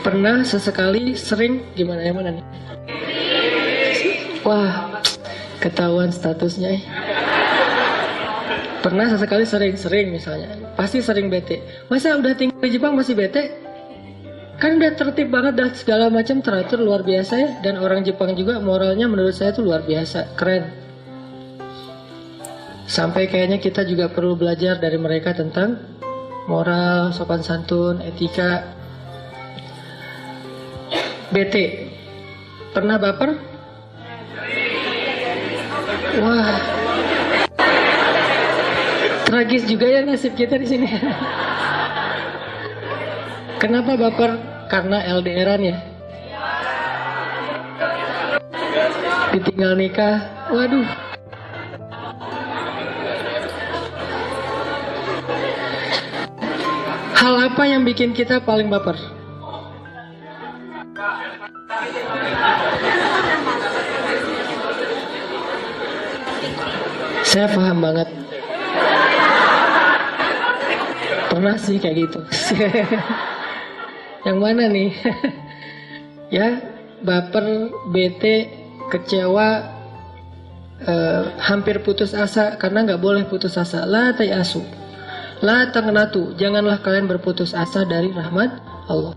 Pernah, sesekali, sering, gimana yang mana nih? Wah, ketahuan statusnya. Pernah, sesekali, sering misalnya. Pasti sering bete. Masa udah tinggal di Jepang masih bete? Kan udah tertib banget, dah segala macam teratur luar biasa ya. Dan orang Jepang juga moralnya menurut saya tuh luar biasa, keren. Sampai kayaknya kita juga perlu belajar dari mereka tentang moral, sopan santun, etika. Bete, pernah baper? Wah, tragis juga ya nasib kita di sini. Kenapa baper? Karena LDRan ya. Ditinggal nikah, waduh. Hal apa yang bikin kita paling baper? Saya paham banget. Pernah sih kayak gitu. Yang mana nih? Ya, baper, bete, kecewa, hampir putus asa. Karena nggak boleh putus asa. La tayasu, la taqnatu. Janganlah kalian berputus asa dari rahmat Allah.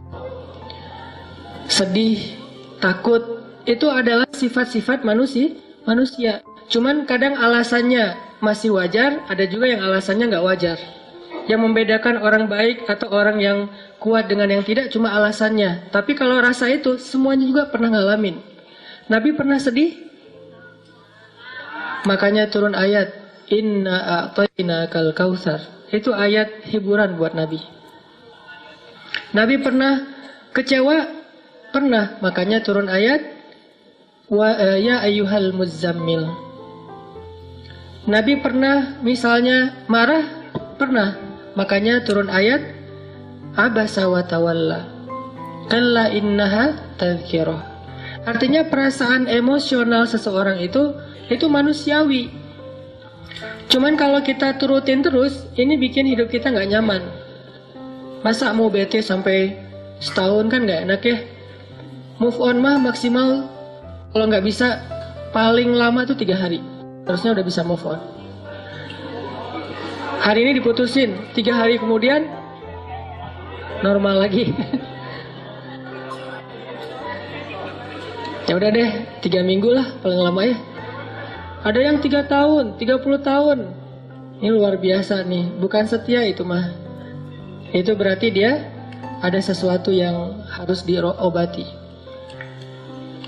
Sedih, takut, itu adalah sifat-sifat manusia. Cuman kadang alasannya masih wajar, ada juga yang alasannya nggak wajar. Yang membedakan orang baik atau orang yang kuat dengan yang tidak cuma alasannya. Tapi kalau rasa itu semuanya juga pernah ngalamin. Nabi pernah sedih, makanya turun ayat Inna a'tainakal kautsar. Itu ayat hiburan buat Nabi. Nabi pernah kecewa, pernah, makanya turun ayat ya ayyuhal muzammil. Nabi pernah misalnya marah, pernah, makanya turun ayat abasa wa tawalla kalla innaha tadhkirah. Artinya perasaan emosional seseorang itu manusiawi. Cuman kalau kita turutin terus, ini bikin hidup kita nggak nyaman. Masa mau bete sampai setahun kan nggak enak ya. Move on mah maksimal kalau nggak bisa paling lama tuh 3 hari. Harusnya udah bisa move on. Hari ini diputusin, 3 hari kemudian normal lagi. Ya udah deh, 3 minggu lah paling lama ya. Ada yang 3 tahun, 30 tahun. Ini luar biasa nih, bukan setia itu mah. Itu berarti dia ada sesuatu yang harus diobati.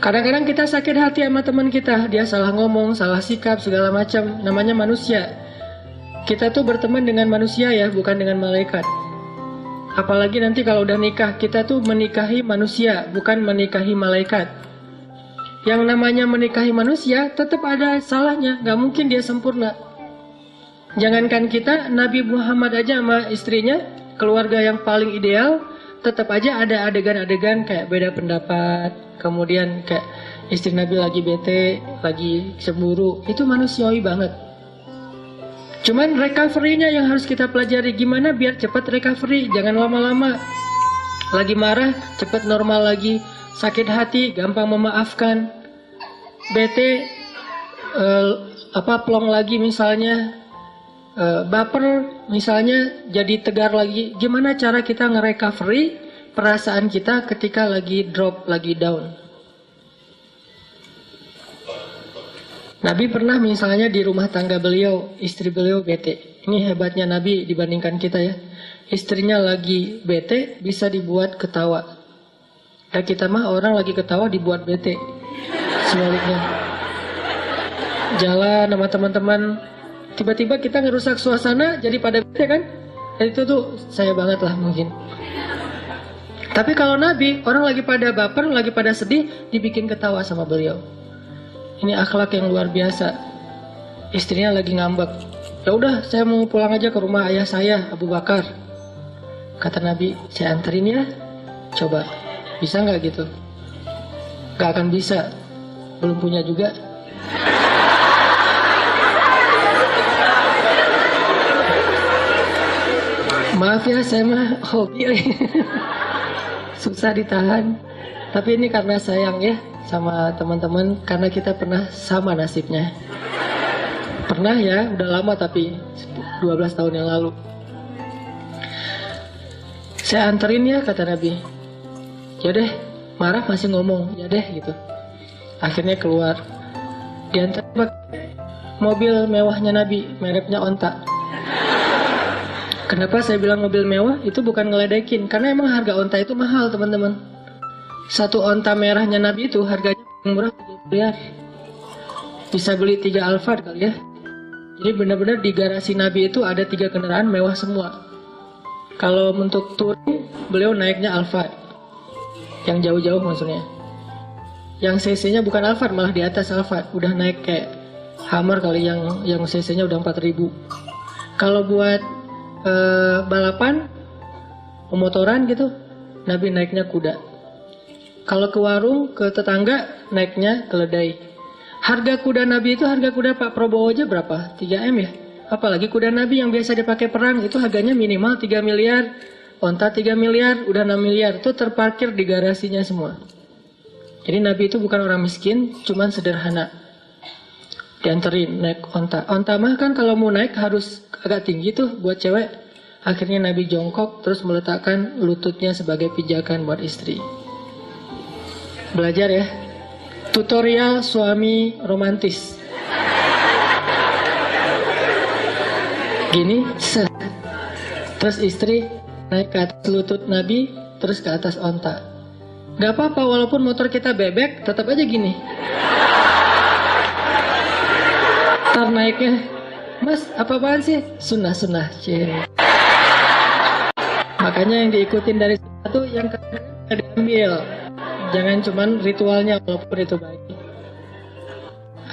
Kadang-kadang kita sakit hati sama teman kita, dia salah ngomong, salah sikap, segala macam. Namanya manusia. Kita tuh berteman dengan manusia ya, bukan dengan malaikat. Apalagi nanti kalau udah nikah, kita tuh menikahi manusia, bukan menikahi malaikat. Yang namanya menikahi manusia tetap ada salahnya, gak mungkin dia sempurna. Jangankan kita, Nabi Muhammad aja sama istrinya, keluarga yang paling ideal, tetap aja ada adegan-adegan kayak beda pendapat. Kemudian kayak istri Nabi lagi bete, lagi cemburu, itu manusiawi banget. Cuman recovery-nya yang harus kita pelajari, gimana biar cepat recovery, jangan lama-lama. Lagi marah, cepat normal lagi. Sakit hati, gampang memaafkan. Bete, plong lagi misalnya. Baper misalnya, jadi tegar lagi. Gimana cara kita nge-recovery perasaan kita ketika lagi drop, lagi down. Nabi pernah misalnya di rumah tangga beliau, istri beliau bete. Ini hebatnya Nabi dibandingkan kita ya. Istrinya lagi bete bisa dibuat ketawa. Dan kita mah orang lagi ketawa dibuat bete. Sebaliknya. Jalan sama teman-teman, tiba-tiba kita ngerusak suasana jadi pada bete kan. Itu tuh saya banget lah mungkin. Tapi kalau Nabi, orang lagi pada baper, lagi pada sedih, dibikin ketawa sama beliau. Ini akhlak yang luar biasa. Istrinya lagi ngambek. Ya udah, saya mau pulang aja ke rumah ayah saya, Abu Bakar. Kata Nabi, saya anterin ya. Coba, bisa nggak gitu? Gak akan bisa, belum punya juga. Maaf ya, saya mah hobi. susah ditahan. Tapi ini karena sayang ya sama teman-teman, karena kita pernah sama nasibnya. Pernah ya, udah lama tapi 12 tahun yang lalu. Saya anterin ya, kata Nabi. Ya deh, marah masih ngomong, ya deh gitu. Akhirnya keluar. Diantar pakai mobil mewahnya Nabi, mereknya Onta. Kenapa saya bilang mobil mewah? Itu bukan ngeledekin, karena emang harga onta itu mahal, teman-teman. Satu onta merahnya Nabi itu harganya murah 3 miliar. Bisa beli 3 Alphard kali ya. Jadi benar-benar di garasi Nabi itu ada 3 kendaraan mewah semua. Kalau untuk touring, beliau naiknya Alphard. Yang jauh-jauh maksudnya. Yang cc-nya bukan Alphard, malah di atas Alphard. Udah naik kayak Hummer kali, yang cc-nya udah 4.000. Kalau buat balapan, pemotoran gitu, Nabi naiknya kuda. Kalau ke warung, ke tetangga, naiknya keledai. Harga kuda Nabi itu, harga kuda Pak Prabowo aja berapa? 3M ya? Apalagi kuda Nabi yang biasa dipakai perang, itu harganya minimal 3 miliar. Onta 3 miliar, udah 6 miliar. Itu terparkir di garasinya semua. Jadi Nabi itu bukan orang miskin, cuman sederhana. Dianterin naik onta. Onta mah kan kalau mau naik harus agak tinggi tuh buat cewek. Akhirnya Nabi jongkok terus meletakkan lututnya sebagai pijakan buat istri. Belajar ya. Tutorial suami romantis. Gini, terus istri naik ke atas lutut Nabi, terus ke atas onta. Gak apa-apa, walaupun motor kita bebek, tetap aja gini. Ntar naiknya, Mas, apa-apaan sih? Sunnah-sunnah, Makanya yang diikutin dari satu, yang kedua diambil. Jangan cuman ritualnya, walaupun itu baik.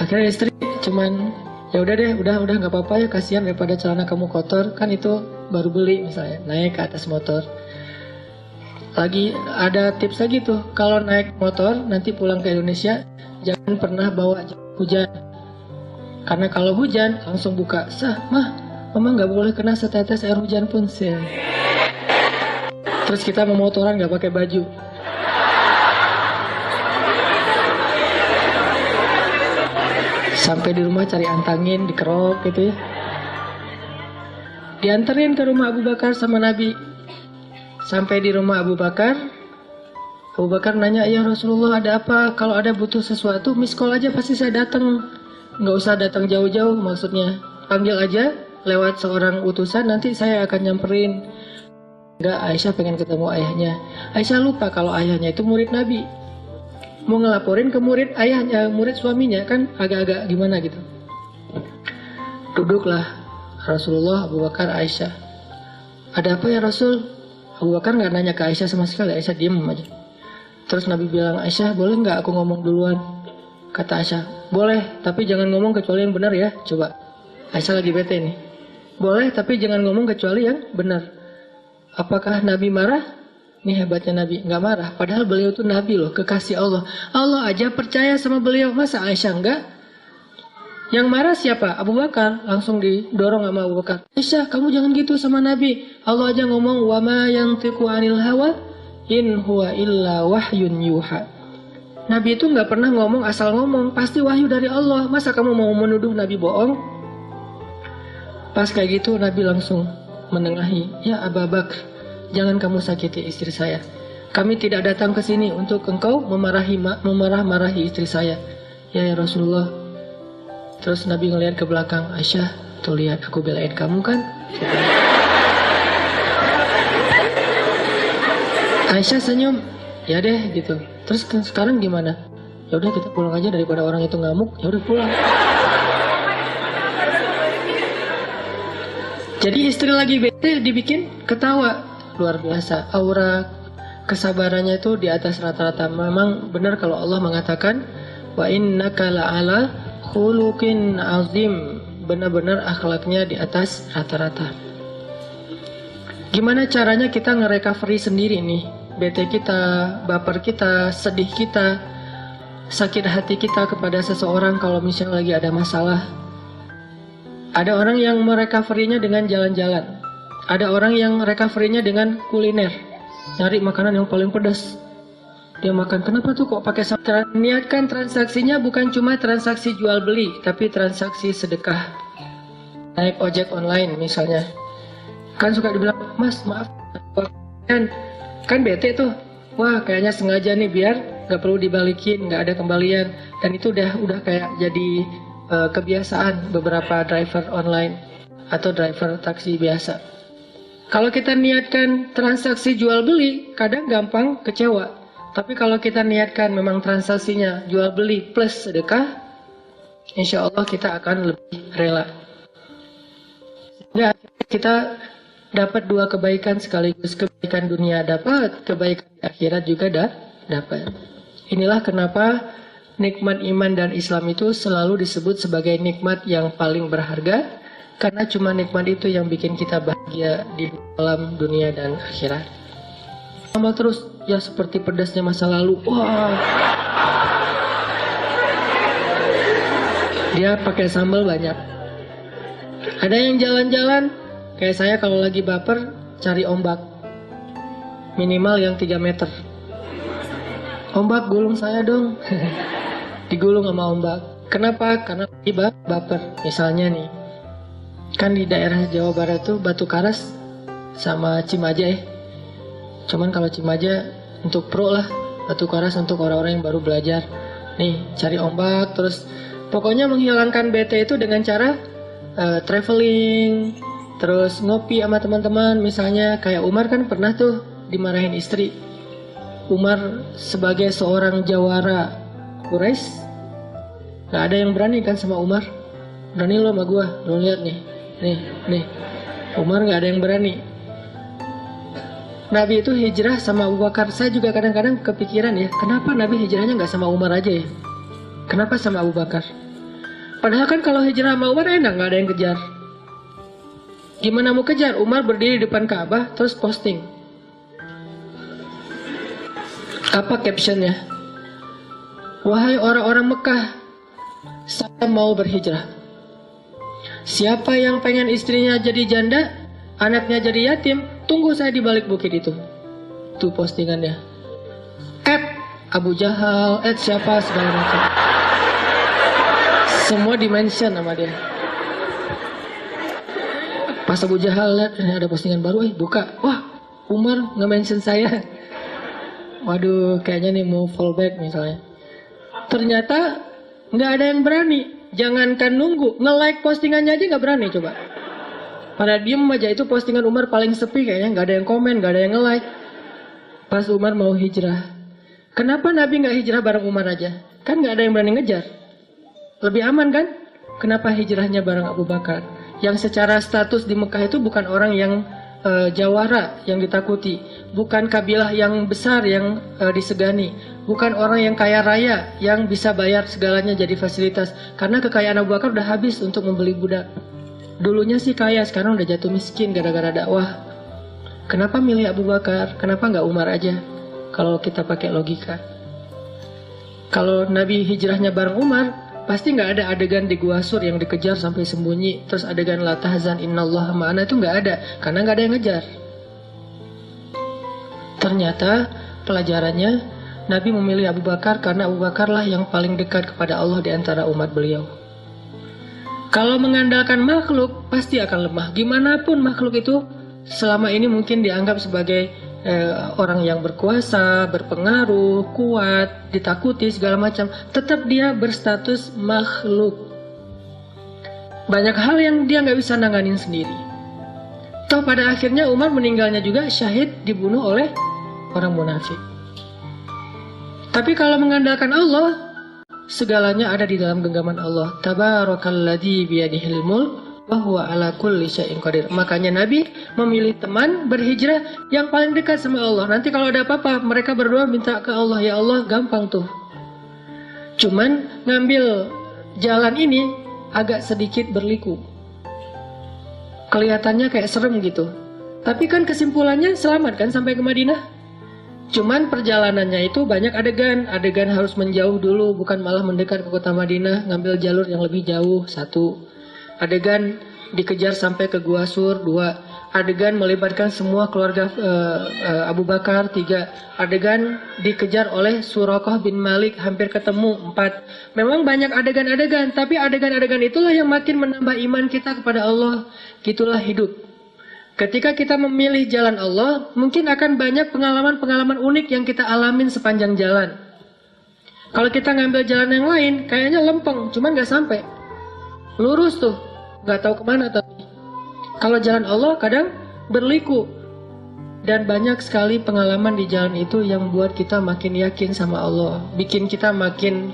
Akhirnya istri cuman, ya udah deh, udah nggak apa-apa ya, kasihan daripada celana kamu kotor, kan itu baru beli misalnya, naik ke atas motor. Lagi ada tips lagi tuh, kalau naik motor nanti pulang ke Indonesia, jangan pernah bawa hujan. Karena kalau hujan langsung buka, mama nggak boleh kena setetes air hujan pun sih. Terus kita memotoran nggak pakai baju. Sampai di rumah cari antangin, dikerok gitu ya. Dianterin ke rumah Abu Bakar sama Nabi. Sampai di rumah Abu Bakar nanya, ya Rasulullah ada apa? Kalau ada butuh sesuatu, miss call aja pasti saya datang. Nggak usah datang jauh-jauh, maksudnya panggil aja lewat seorang utusan, nanti saya akan nyamperin. Enggak, Aisyah pengen ketemu ayahnya. Aisyah lupa kalau ayahnya itu murid Nabi. Mau ngelaporin ke murid ayahnya, murid suaminya, kan agak-agak gimana gitu. Duduklah Rasulullah, Abu Bakar, Aisyah. Ada apa ya Rasul? Abu Bakar nggak nanya ke Aisyah sama sekali, Aisyah diem aja. Terus Nabi bilang, Aisyah boleh nggak aku ngomong duluan? Kata Aisyah, boleh, tapi jangan ngomong kecuali yang benar ya. Coba, Aisyah lagi bete nih. Boleh, tapi jangan ngomong kecuali yang benar. Apakah Nabi marah? Ini hebatnya Nabi, nggak marah. Padahal beliau tuh Nabi loh, kekasih Allah. Allah aja percaya sama beliau, masa Aisyah enggak? Yang marah siapa? Abu Bakar. Langsung didorong sama Abu Bakar. Aisyah, kamu jangan gitu sama Nabi. Allah aja ngomong, wa ma yantiqu 'anil hawa in huwa illa wahyun yuha. Nabi itu nggak pernah ngomong asal ngomong, pasti wahyu dari Allah. Masa kamu mau menuduh Nabi bohong? Pas kayak gitu Nabi langsung menengahi, ya Abu Bakar, jangan kamu sakiti istri saya. Kami tidak datang ke sini untuk engkau memarah-marahi istri saya. Ya Rasulullah. Terus Nabi ngelihat ke belakang, Aisyah, tuh lihat aku belain kamu kan? Aisyah senyum, ya deh gitu. Terus sekarang gimana? Ya udah kita pulang aja daripada orang itu ngamuk. Ya udah pulang. Jadi istri lagi bete dibikin ketawa. Luar biasa. Aura kesabarannya itu di atas rata-rata. Memang benar kalau Allah mengatakan wa innaka la'ala khuluqin azim. Benar-benar akhlaknya di atas rata-rata. Gimana caranya kita nge-recovery sendiri nih? Bete kita, baper kita, sedih kita, sakit hati kita kepada seseorang kalau misalnya lagi ada masalah. Ada orang yang merecovery-nya dengan jalan-jalan. Ada orang yang recovery-nya dengan kuliner. nyari makanan yang paling pedas. Dia makan, kenapa tuh kok pakai sambal? Niatkan transaksinya bukan cuma transaksi jual beli, tapi transaksi sedekah. Naik ojek online misalnya, kan suka dibilang, mas maaf, kan bete tuh. Wah kayaknya sengaja nih biar nggak perlu dibalikin, nggak ada kembalian. Dan itu udah kayak jadi kebiasaan beberapa driver online atau driver taksi biasa. Kalau kita niatkan transaksi jual beli, kadang gampang kecewa. Tapi kalau kita niatkan memang transaksinya jual beli plus sedekah, insya Allah kita akan lebih rela. Sehingga kita dapat dua kebaikan sekaligus, kebaikan dunia dapat, kebaikan akhirat juga dapat. Inilah kenapa nikmat iman dan Islam itu selalu disebut sebagai nikmat yang paling berharga, karena cuma nikmat itu yang bikin kita bahagia di dalam dunia dan akhirat. Sambal terus, ya seperti pedasnya masa lalu. Wah, dia pakai sambal banyak. Ada yang jalan-jalan, kayak saya kalau lagi baper, cari ombak. Minimal yang 3 meter. Ombak gulung saya dong. Digulung sama ombak. Kenapa? Karena lagi baper. Misalnya nih, kan di daerah Jawa Barat tuh Batu Karas sama Cimaja Cuman kalau Cimaja untuk pro lah, Batu Karas untuk orang-orang yang baru belajar. Nih, cari ombak, terus pokoknya menghilangkan bete itu dengan cara traveling, terus ngopi sama teman-teman. Misalnya kayak Umar kan pernah tuh dimarahin istri. Umar sebagai seorang jawara Quraisy, gak ada yang berani kan sama Umar. Berani lo sama gua, lo lihat nih. Nih, Umar gak ada yang berani. Nabi itu hijrah sama Abu Bakar. Saya juga kadang-kadang kepikiran ya, kenapa Nabi hijrahnya nggak sama Umar aja ya? Kenapa sama Abu Bakar? Padahal kan kalau hijrah sama Umar enak, nggak ada yang kejar. Gimana mau kejar? Umar berdiri di depan Ka'bah terus posting. Apa captionnya? Wahai orang-orang Mekah, saya mau berhijrah. Siapa yang pengen istrinya jadi janda, anaknya jadi yatim, tunggu saya di balik bukit itu. Tuh postingannya. Abu Jahal, siapa segala macam. Semua dimention sama dia. Pas Abu Jahal lihat ini ada postingan baru, buka. Wah, Umar nge-mention saya. Waduh, kayaknya nih mau fallback misalnya. Ternyata nggak ada yang berani. Jangankan nunggu, nge-like postingannya aja nggak berani coba. Pada diem aja, itu postingan Umar paling sepi kayaknya, nggak ada yang komen, nggak ada yang nge-like. Pas Umar mau hijrah. Kenapa Nabi nggak hijrah bareng Umar aja? Kan nggak ada yang berani ngejar. Lebih aman kan? Kenapa hijrahnya bareng Abu Bakar? Yang secara status di Mekah itu bukan orang yang jawara, yang ditakuti. Bukan kabilah yang besar, yang disegani. Bukan orang yang kaya raya, yang bisa bayar segalanya jadi fasilitas. Karena kekayaan Abu Bakar udah habis untuk membeli budak. Dulunya sih kaya, sekarang udah jatuh miskin gara-gara dakwah. Kenapa milih Abu Bakar? Kenapa nggak Umar aja? Kalau kita pakai logika. Kalau Nabi hijrahnya bareng Umar, pasti nggak ada adegan di Gua Sur yang dikejar sampai sembunyi. Terus adegan la tahzan innallaha ma'ana, itu nggak ada. Karena nggak ada yang ngejar. Ternyata pelajarannya, Nabi memilih Abu Bakar karena Abu Bakarlah yang paling dekat kepada Allah di antara umat beliau. Kalau mengandalkan makhluk, pasti akan lemah. Gimana pun makhluk itu selama ini mungkin dianggap sebagai orang yang berkuasa, berpengaruh, kuat, ditakuti, segala macam. Tetap dia berstatus makhluk. Banyak hal yang dia nggak bisa nanganin sendiri. Toh pada akhirnya Umar meninggalnya juga syahid, dibunuh oleh orang munafik. Tapi kalau mengandalkan Allah, segalanya ada di dalam genggaman Allah. Tabarakalladzi biyadihil mulk wa huwa ala kulli syai'in qadir. Makanya Nabi memilih teman berhijrah yang paling dekat sama Allah. Nanti kalau ada apa-apa, mereka berdua minta ke Allah, ya Allah, gampang tuh. Cuman ngambil jalan ini agak sedikit berliku. Kelihatannya kayak serem gitu. Tapi kan kesimpulannya selamat kan sampai ke Madinah. Cuman perjalanannya itu banyak adegan harus menjauh dulu, bukan malah mendekat ke kota Madinah, ngambil jalur yang lebih jauh, 1. Adegan dikejar sampai ke Gua Sur, 2. adegan melibatkan semua keluarga Abu Bakar. 3 adegan dikejar oleh Suraqah bin Malik, hampir ketemu. 4 memang banyak adegan-adegan, tapi adegan-adegan itulah yang makin menambah iman kita kepada Allah. Gitulah hidup. Ketika kita memilih jalan Allah, mungkin akan banyak pengalaman-pengalaman unik yang kita alamin sepanjang jalan. Kalau kita ngambil jalan yang lain, kayaknya lempeng, cuman gak sampai. Lurus tuh, gak tahu kemana tapi. Kalau jalan Allah kadang berliku. Dan banyak sekali pengalaman di jalan itu yang buat kita makin yakin sama Allah. Bikin kita makin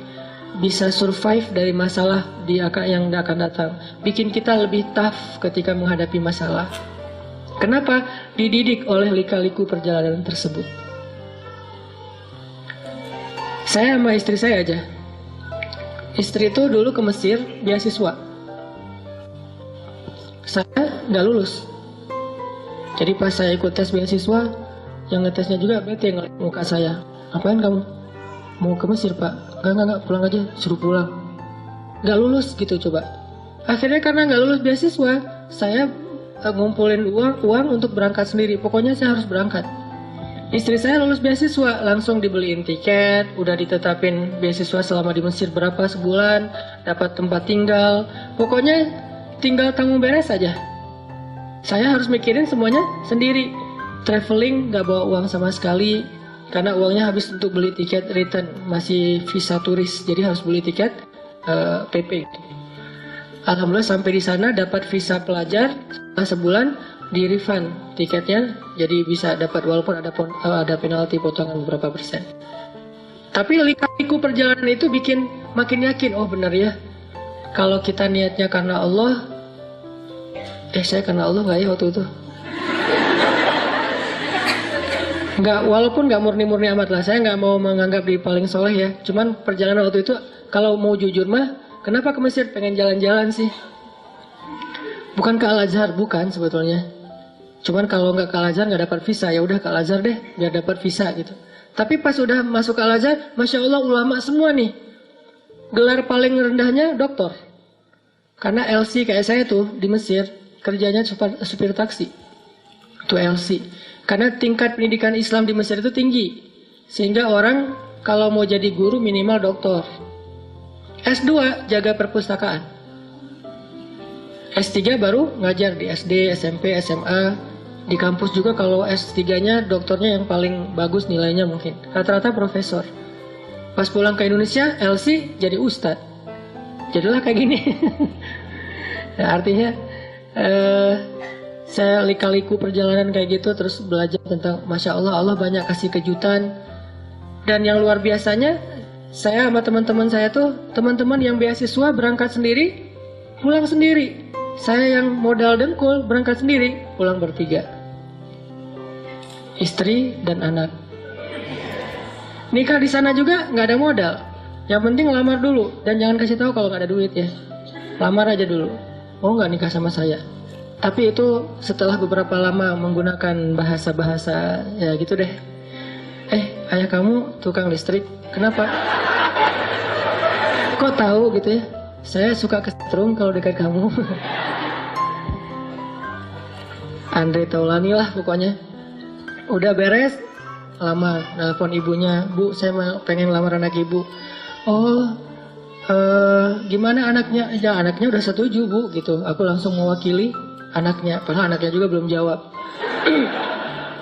bisa survive dari masalah yang akan datang. Bikin kita lebih tough ketika menghadapi masalah. Kenapa? Dididik oleh lika-liku perjalanan tersebut. Saya sama istri saya aja. Istri itu dulu ke Mesir beasiswa. Saya nggak lulus. Jadi pas saya ikut tes beasiswa, yang ngetesnya juga bete ngeliat muka saya. Ngapain kamu? Mau ke Mesir, Pak? Enggak, pulang aja, suruh pulang. Nggak lulus gitu coba. Akhirnya karena nggak lulus beasiswa, saya ngumpulin uang untuk berangkat sendiri. Pokoknya saya harus berangkat. Istri saya lulus beasiswa, langsung dibeliin tiket, udah ditetapin beasiswa selama di Mesir berapa sebulan, dapat tempat tinggal. Pokoknya tinggal tanggung beres saja. Saya harus mikirin semuanya sendiri. Traveling gak bawa uang sama sekali, karena uangnya habis untuk beli tiket return, masih visa turis, jadi harus beli tiket PP. Alhamdulillah sampai di sana dapat visa pelajar, setelah sebulan di refund tiketnya, jadi bisa dapat walaupun ada penalti potongan beberapa persen. Tapi lika-liku perjalanan itu bikin makin yakin, oh benar ya, kalau kita niatnya karena Allah. Saya karena Allah gak ya waktu itu? Nggak, walaupun gak murni-murni amat lah. Saya gak mau menganggap diri paling soleh ya. Cuman perjalanan waktu itu, kalau mau jujur mah, kenapa ke Mesir? Pengen jalan-jalan sih. Bukan ke Al-Azhar, bukan sebetulnya. Cuman kalau nggak ke Al-Azhar gak dapat visa, ya udah ke Al-Azhar deh, biar dapat visa gitu. Tapi pas udah masuk ke Al-Azhar, Masya Allah ulama semua nih. Gelar paling rendahnya doktor. Karena LC kayak saya tuh di Mesir, kerjanya supir taksi. Itu LC. Karena tingkat pendidikan Islam di Mesir itu tinggi. Sehingga orang kalau mau jadi guru minimal doktor. S2 jaga perpustakaan. S3 baru ngajar di SD, SMP, SMA. Di kampus juga kalau S3-nya doktornya yang paling bagus nilainya mungkin. Rata-rata profesor. Pas pulang ke Indonesia, LC jadi ustadz. Jadilah kayak gini. Nah, artinya saya lika-liku perjalanan kayak gitu, terus belajar tentang Masya Allah, Allah banyak kasih kejutan. Dan yang luar biasanya, saya sama teman-teman saya tuh, teman-teman yang beasiswa berangkat sendiri, pulang sendiri. Saya yang modal dengkul berangkat sendiri, pulang bertiga. Istri dan anak. Nikah di sana juga nggak ada modal. Yang penting lamar dulu, dan jangan kasih tahu kalau nggak ada duit ya. Lamar aja dulu. Oh nggak nikah sama saya. Tapi itu setelah beberapa lama menggunakan bahasa-bahasa ya gitu deh. Ayah kamu tukang listrik, kenapa? Kok tahu gitu ya? Saya suka kesetrum kalau dekat kamu. Andre Taulani lah pokoknya. Udah beres, lamar, nelpon ibunya, Bu saya pengen lamar anak ibu. Oh, gimana anaknya? Ya anaknya udah setuju Bu gitu. Aku langsung mewakili anaknya, padahal anaknya juga belum jawab.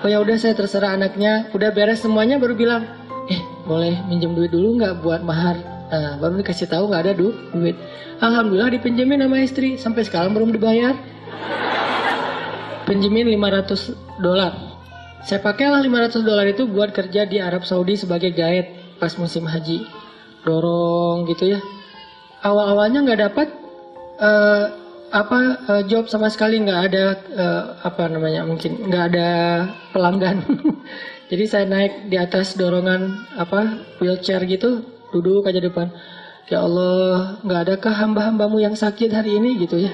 Oh ya udah saya terserah anaknya. Udah beres semuanya baru bilang, boleh minjem duit dulu nggak buat mahar? Nah, baru dikasih tahu nggak ada duit. Alhamdulillah dipinjemin sama istri, sampai sekarang belum dibayar. Pinjemin $500. Saya pakailah $500 itu buat kerja di Arab Saudi sebagai guide pas musim haji. Dorong gitu ya. Awal-awalnya nggak dapat job sama sekali, nggak ada mungkin nggak ada pelanggan. Jadi saya naik di atas dorongan wheelchair gitu, duduk aja depan. Ya Allah, nggak adakah hamba-hambamu yang sakit hari ini gitu ya.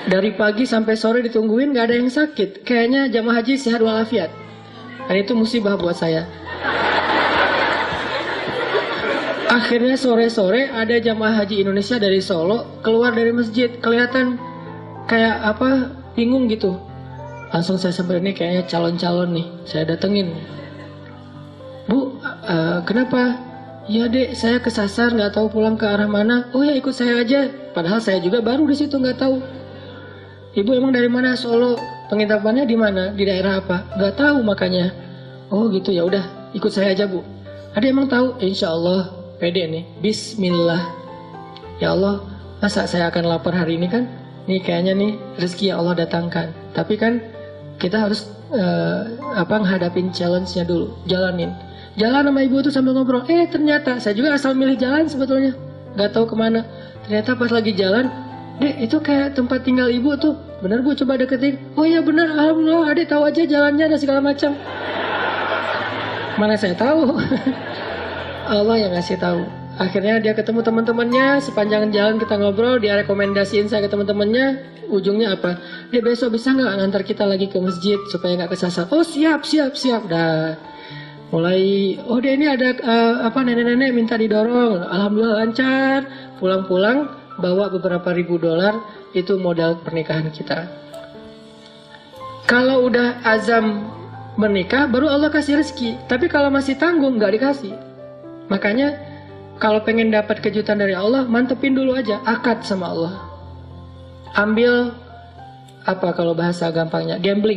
Dari pagi sampai sore ditungguin nggak ada yang sakit. Kayaknya jamaah haji sehat walafiat. Dan itu musibah buat saya. Akhirnya sore-sore ada jamaah haji Indonesia dari Solo keluar dari masjid, kelihatan kayak bingung gitu. Langsung saya samperin, ini kayaknya calon-calon nih, saya datengin. Bu, kenapa? Ya dek, saya kesasar nggak tahu pulang ke arah mana. Oh ya ikut saya aja. Padahal saya juga baru di situ nggak tahu. Ibu emang dari mana? Solo. Penginapannya di mana? Di daerah apa? Nggak tahu makanya. Oh gitu, ya udah ikut saya aja bu. Ada emang tahu? Insya Allah pede nih. Bismillah. Ya Allah, masa saya akan lapar hari ini kan? Nih kayaknya nih rezeki yang Allah datangkan. Tapi kan kita harus menghadapin challenge-nya dulu, jalanin. Jalan sama ibu tuh sambil ngobrol. Ternyata saya juga asal milih jalan sebetulnya, nggak tahu kemana. Ternyata pas lagi jalan, dek itu kayak tempat tinggal ibu tuh. Bener bu, coba deketin. Oh iya bener, alhamdulillah. Adek tahu aja jalannya dan segala macam. Mana saya tahu. Allah yang ngasih tahu. Akhirnya dia ketemu teman-temannya, sepanjang jalan kita ngobrol, dia rekomendasiin saya ke teman-temannya. Ujungnya apa? Dia besok bisa nggak ngantar kita lagi ke masjid supaya nggak kesasar? Oh siap. Dah mulai, oh dia ini ada nenek-nenek minta didorong. Alhamdulillah lancar. Pulang-pulang bawa beberapa ribu dolar, itu modal pernikahan kita. Kalau udah azam menikah, baru Allah kasih rezeki. Tapi kalau masih tanggung, nggak dikasih. Makanya kalau pengen dapat kejutan dari Allah, mantepin dulu aja, akad sama Allah. Ambil, kalau bahasa gampangnya, gambling.